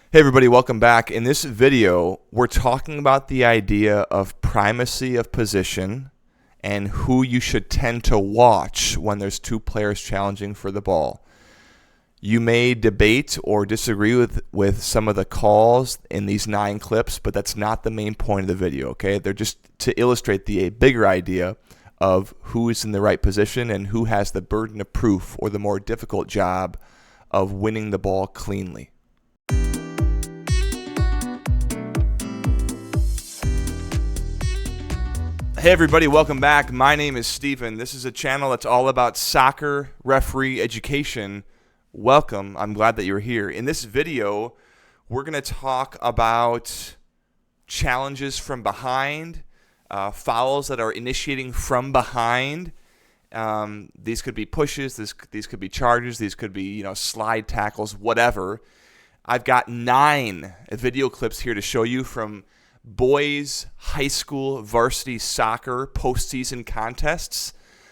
Hey everybody, welcome back. In this video, we're talking about the idea of primacy of position and who you should tend to watch when there's two players challenging for the ball. You may debate or disagree with some of the calls in these 9 clips, but that's not the main point of the video, okay? They're just to illustrate the bigger idea of who is in the right position and who has the burden of proof or the more difficult job of winning the ball cleanly. Hey everybody, welcome back. My name is Steven. This is a channel that's all about soccer referee education. Welcome. I'm glad that you're here. In this video, we're going to talk about challenges from behind, fouls that are initiating from behind. These could be pushes, these could be charges, these could be, slide tackles, whatever. I've got 9 video clips here to show you from boys high school varsity soccer postseason contests.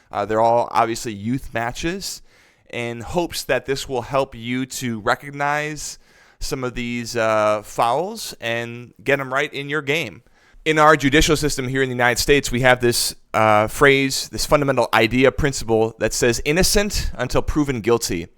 They're all obviously youth matches, in hopes that this will help you to recognize some of these fouls and get them right in your game. In our judicial system here in the United States, we have this phrase, this fundamental idea, principle that says innocent until proven guilty.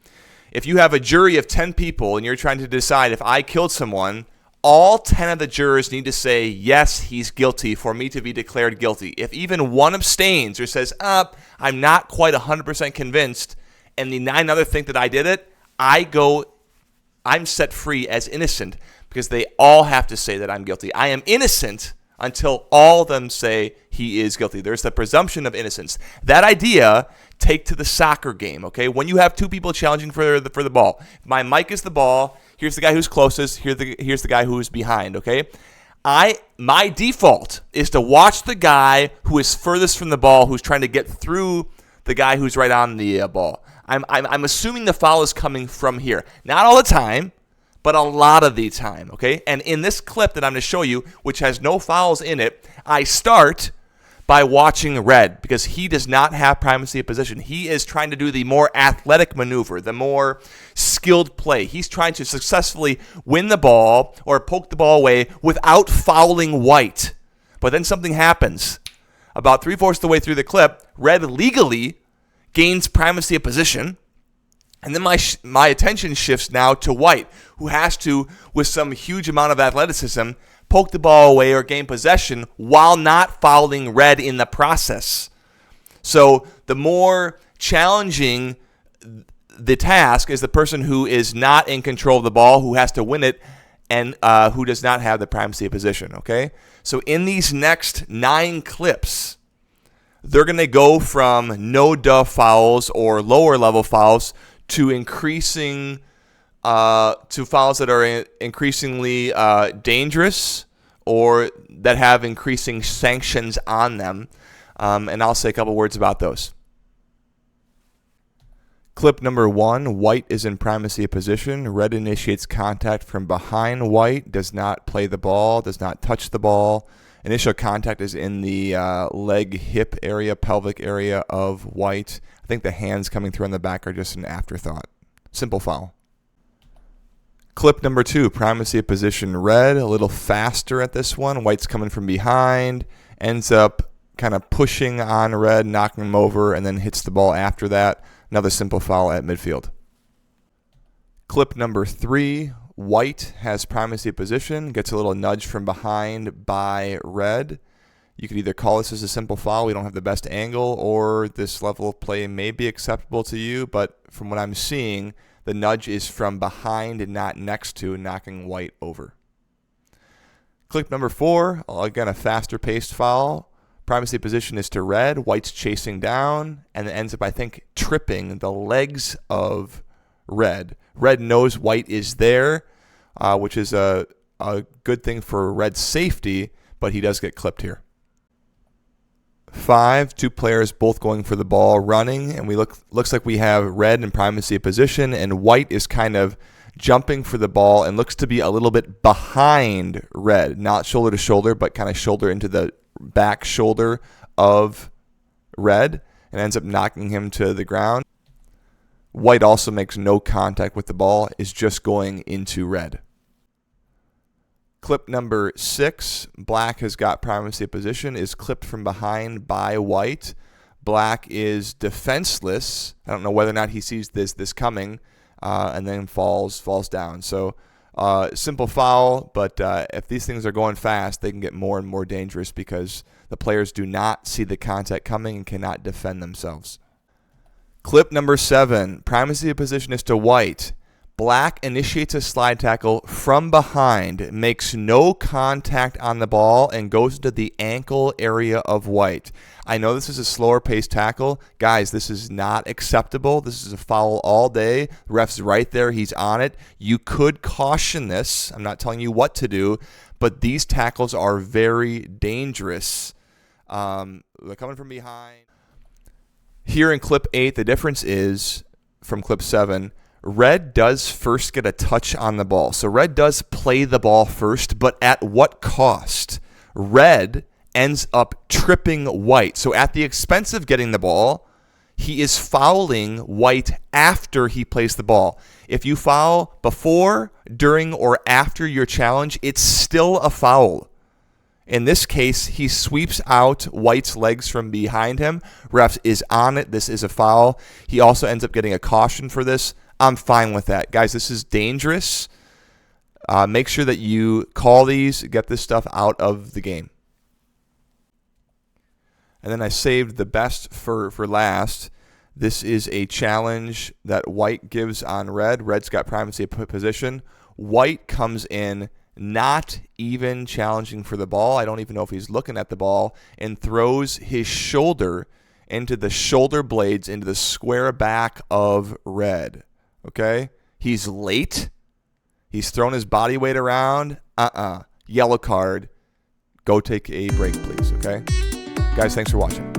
If you have a jury of 10 people and you're trying to decide if I killed someone, all 10 of the jurors need to say, yes, he's guilty for me to be declared guilty. If even one abstains or says, I'm not quite 100% convinced, and the 9 other think that I did it, I'm set free as innocent because they all have to say that I'm guilty. I am innocent until all of them say he is guilty. There's the presumption of innocence. That idea, take to the soccer game, okay? When you have 2 people challenging for the ball, my mic is the ball, here's the guy who's closest, here's the guy who's behind, okay? My default is to watch the guy who is furthest from the ball, who's trying to get through the guy who's right on the ball. I'm assuming the foul is coming from here. Not all the time, but a lot of the time, okay? And in this clip that I'm going to show you, which has no fouls in it, I start by watching red because he does not have primacy of position. He is trying to do the more athletic maneuver, the more skilled play. He's trying to successfully win the ball or poke the ball away without fouling white. But then something happens. About 3/4 of the way through the clip, red legally gains primacy of position. And then my attention shifts now to white, who has to, with some huge amount of athleticism, poke the ball away or gain possession while not fouling red in the process. So the more challenging the task is the person who is not in control of the ball, who has to win it, and who does not have the primacy of position, okay? So in these next 9 clips, they're going to go from no-duh fouls or lower-level fouls to increasing to fouls that are increasingly dangerous or that have increasing sanctions on them. And I'll say a couple words about those. Clip number 1, white is in primacy of position. Red initiates contact from behind white, does not play the ball, does not touch the ball. Initial contact is in the leg, hip area, pelvic area of white. I think the hands coming through on the back are just an afterthought. Simple foul. Clip number 2, primacy of position red, a little faster at this one. White's coming from behind, ends up kind of pushing on red, knocking him over, and then hits the ball after that. Another simple foul at midfield. Clip number 3, white has primacy of position, gets a little nudge from behind by red. You could either call this as a simple foul, we don't have the best angle, or this level of play may be acceptable to you, but from what I'm seeing, the nudge is from behind and not next to, knocking white over. Clip number 4, again a faster paced foul. Primacy position is to red, white's chasing down, and it ends up, I think, tripping the legs of red. Red knows white is there, which is a good thing for red's safety, but he does get clipped here. 5, 2 players both going for the ball, running, and looks like we have red in primacy of position, and white is kind of jumping for the ball and looks to be a little bit behind red, not shoulder to shoulder, but kind of shoulder into the back shoulder of red, and ends up knocking him to the ground. White also makes no contact with the ball, is just going into red. Clip number 6, black has got primacy of position, is clipped from behind by white. Black is defenseless. I don't know whether or not he sees this coming, and then falls down. So simple foul, but if these things are going fast, they can get more and more dangerous because the players do not see the contact coming and cannot defend themselves. Clip number 7, primacy of position is to white. Black initiates a slide tackle from behind, makes no contact on the ball, and goes into the ankle area of white. I know this is a slower paced tackle. Guys, this is not acceptable. This is a foul all day. The ref's right there. He's on it. You could caution this. I'm not telling you what to do, but these tackles are very dangerous. They're coming from behind. Here in clip 8, the difference is from clip 7. Red does first get a touch on the ball. So red does play the ball first, but at what cost? Red ends up tripping white. So at the expense of getting the ball, he is fouling white after he plays the ball. If you foul before, during, or after your challenge, it's still a foul. In this case, he sweeps out white's legs from behind him. Ref is on it. This is a foul. He also ends up getting a caution for this. I'm fine with that. Guys, this is dangerous. Make sure that you call these, get this stuff out of the game. And then I saved the best for last. This is a challenge that white gives on red. Red's got primacy of position. White comes in not even challenging for the ball. I don't even know if he's looking at the ball, and throws his shoulder into the shoulder blades into the square back of red. Okay? He's late. He's thrown his body weight around. Yellow card. Go take a break, please. Okay? Guys, thanks for watching.